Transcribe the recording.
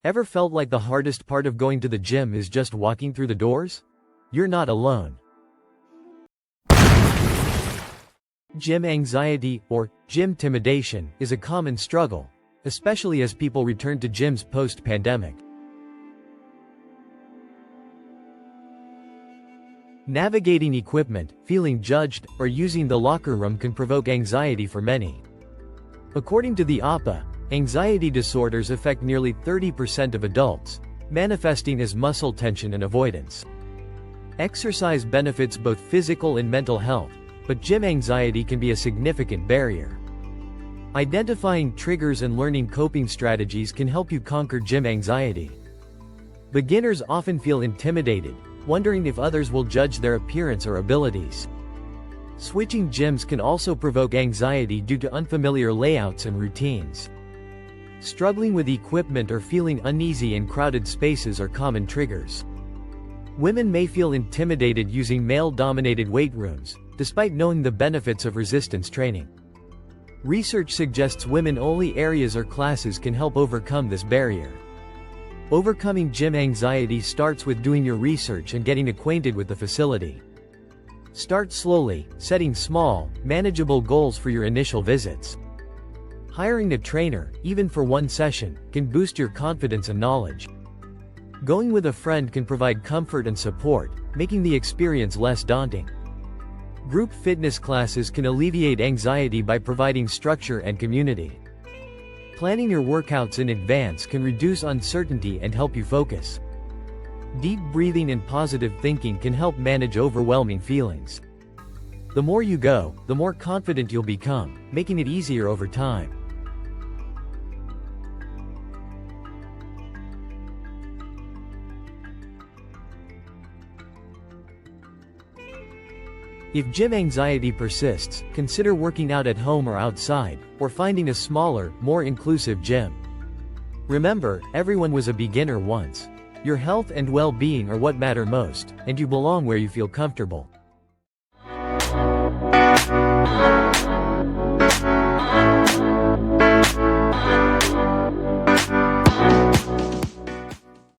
Ever felt like the hardest part of going to the gym is just walking through the doors? You're not alone. Gym anxiety, or gym intimidation, is a common struggle, especially as people return to gyms post-pandemic. Navigating equipment, feeling judged, or using the locker room can provoke anxiety for many. According to the APA, anxiety disorders affect nearly 30% of adults, manifesting as muscle tension and avoidance. Exercise benefits both physical and mental health, but gym anxiety can be a significant barrier. Identifying triggers and learning coping strategies can help you conquer gym anxiety. Beginners often feel intimidated, wondering if others will judge their appearance or abilities. Switching gyms can also provoke anxiety due to unfamiliar layouts and routines. Struggling with equipment or feeling uneasy in crowded spaces are common triggers. Women may feel intimidated using male-dominated weight rooms, despite knowing the benefits of resistance training. Research suggests women-only areas or classes can help overcome this barrier. Overcoming gym anxiety starts with doing your research and getting acquainted with the facility. Start slowly, setting small, manageable goals for your initial visits. Hiring a trainer, even for one session, can boost your confidence and knowledge. Going with a friend can provide comfort and support, making the experience less daunting. Group fitness classes can alleviate anxiety by providing structure and community. Planning your workouts in advance can reduce uncertainty and help you focus. Deep breathing and positive thinking can help manage overwhelming feelings. The more you go, the more confident you'll become, making it easier over time. If gym anxiety persists, consider working out at home or outside, or finding a smaller, more inclusive gym. Remember, everyone was a beginner once. Your health and well-being are what matter most, and you belong where you feel comfortable.